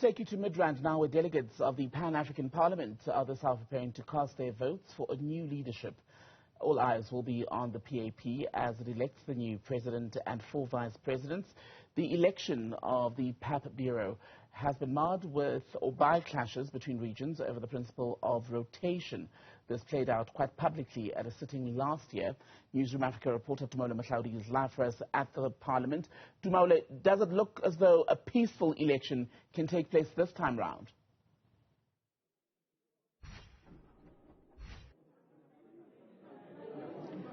take you to Midrand now, where delegates of the Pan-African Parliament are this hour preparing to cast their votes for a new leadership. All eyes will be on the PAP as it elects the new president and 4 vice presidents. The election of the PAP Bureau has been marred by clashes between regions over the principle of rotation. This played out quite publicly at a sitting last year. Newzroom Afrika reporter Tumaole Mohlaoli is live for us at the Parliament. Tumaole, does it look as though a peaceful election can take place this time round?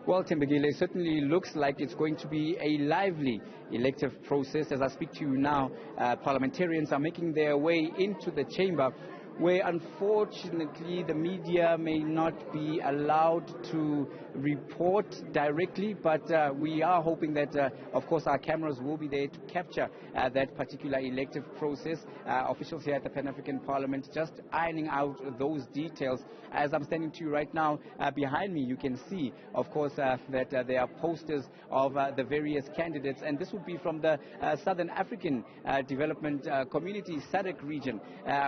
Well, Timbagile, certainly looks like it's going to be a lively elective process. As I speak to you now, parliamentarians are making their way into the chamber, where unfortunately the media may not be allowed to report directly, but we are hoping that of course our cameras will be there to capture that particular elective process. Officials here at the Pan-African Parliament just ironing out those details. As I'm standing to you right now, behind me you can see of course that there are posters of the various candidates, and this would be from the Southern African Development Community SADC region.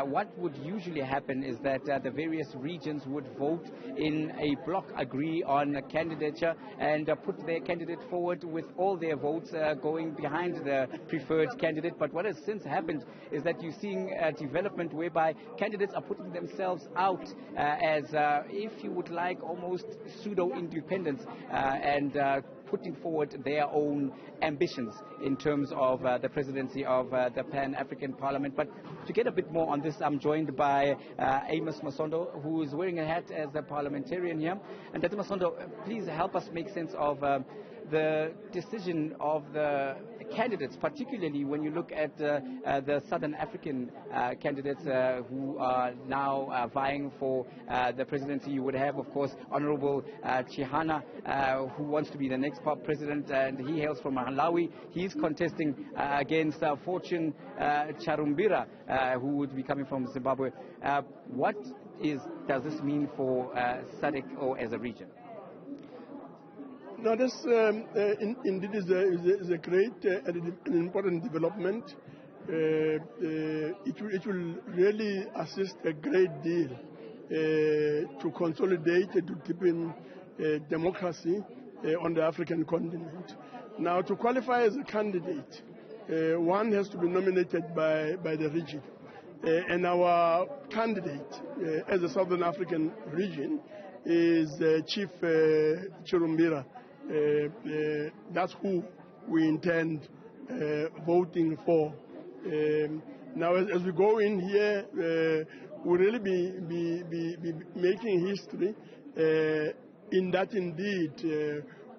What would usually happen is that the various regions would vote in a block, agree on a candidature, and put their candidate forward with all their votes going behind the preferred candidate. But what has since happened is that you're seeing a development whereby candidates are putting themselves out as, if you would like, almost pseudo-independence and putting forward their own ambitions in terms of the presidency of the Pan-African Parliament. But to get a bit more on this, I'm joined by Amos Masondo, who is wearing a hat as a parliamentarian here. And Dr. Masondo, please help us make sense of the decision of the candidates, particularly when you look at the Southern African candidates who are now vying for the presidency. You would have, of course, Honorable Chihana, who wants to be the next PAP president, and he hails from Malawi. He's contesting against Fortune Charumbira, who would be coming from Zimbabwe. What does this mean for SADC or as a region? No, this indeed is a great and important development. It will really assist a great deal to consolidate, to deepen democracy on the African continent. Now, to qualify as a candidate, one has to be nominated by the region. And our candidate as a Southern African region is Chief Chirumbira. That's who we intend voting for. Now, as we go in here, we'll really be making history in that indeed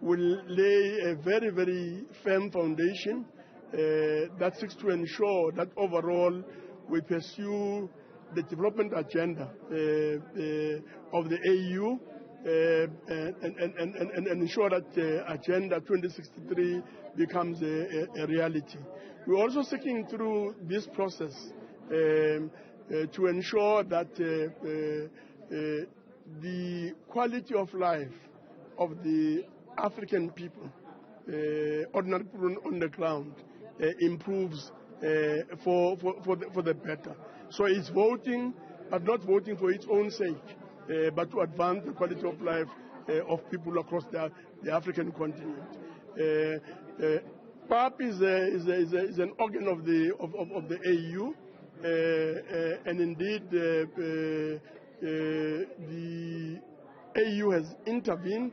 will lay a very, very firm foundation that seeks to ensure that overall we pursue the development agenda of the AU and ensure that Agenda 2063 becomes a reality. We're also seeking through this process to ensure that the quality of life of the African people, ordinary people on the ground, improves for the better. So it's voting, but not voting for its own sake, but to advance the quality of life of people across the African continent. PAP is an organ of the AU, and indeed the AU has intervened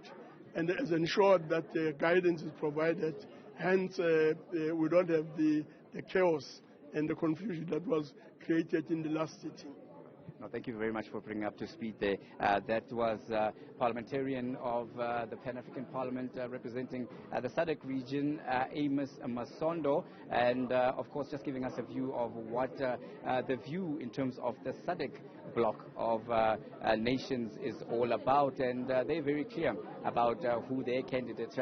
and has ensured that guidance is provided. Hence, we don't have the chaos and the confusion that was created in the last sitting. No, thank you very much for bringing up to speed there. That was parliamentarian of the Pan-African Parliament representing the SADC region, Amos Masondo, and of course just giving us a view of what the view in terms of the SADC bloc of nations is all about, and they're very clear about who their candidate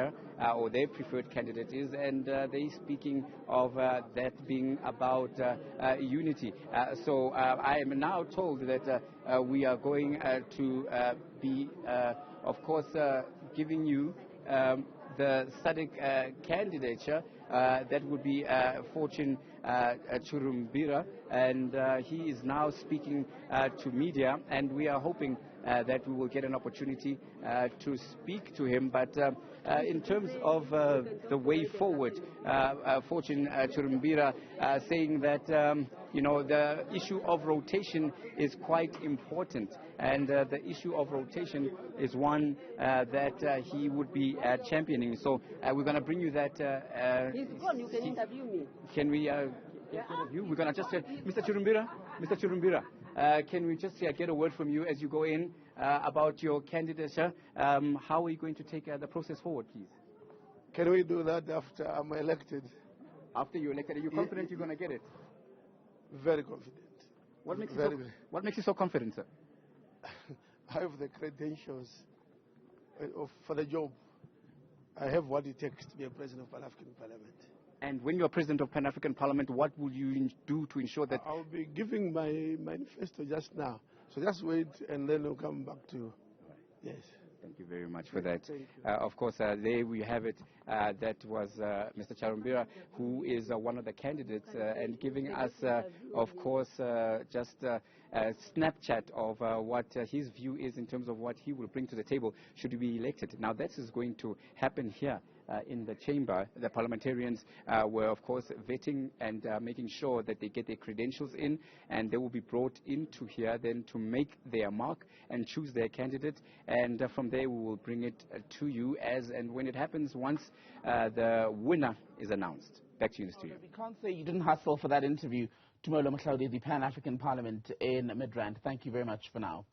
or their preferred candidate is, and they're speaking of that being about unity. So I am now told that we are going to be, of course, giving you the SADC candidature. That would be Fortune Chirumbira, and he is now speaking to media, and we are hoping that we will get an opportunity to speak to him. But in terms of the way forward, Fortune Chirumbira saying that the issue of rotation is quite important, and the issue of rotation is one that he would be championing. So we're going to bring you that. He's gone. You can interview me. Can we get rid of you? We're going to just Mr. Chirumbira, can we just get a word from you as you go in about your candidature? How are you going to take the process forward, please? Can we do that after I'm elected? After you're elected, are you confident you're going to get it? Very confident. What makes you so confident, sir? I have the credentials for the job. I have what it takes to be a president of Pan-African Parliament. And when you're president of Pan-African Parliament, what will you do to ensure that... I'll be giving my manifesto just now. So just wait, and then we'll come back to you. Yes. Thank you very much for that. Of course, there we have it. That was Mr. Chirumbira, who is one of the candidates, and giving us, of course, just a Snapchat of what his view is in terms of what he will bring to the table should he be elected. Now, this is going to happen here in the chamber. The parliamentarians were, of course, vetting and making sure that they get their credentials in, and they will be brought into here then to make their mark and choose their candidate. And from there, we will bring it to you as and when it happens, once the winner is announced. Back to you in the studio. We can't say you didn't hustle for that interview. Tumaole Mohlaoli, the Pan-African Parliament in Midrand. Thank you very much for now.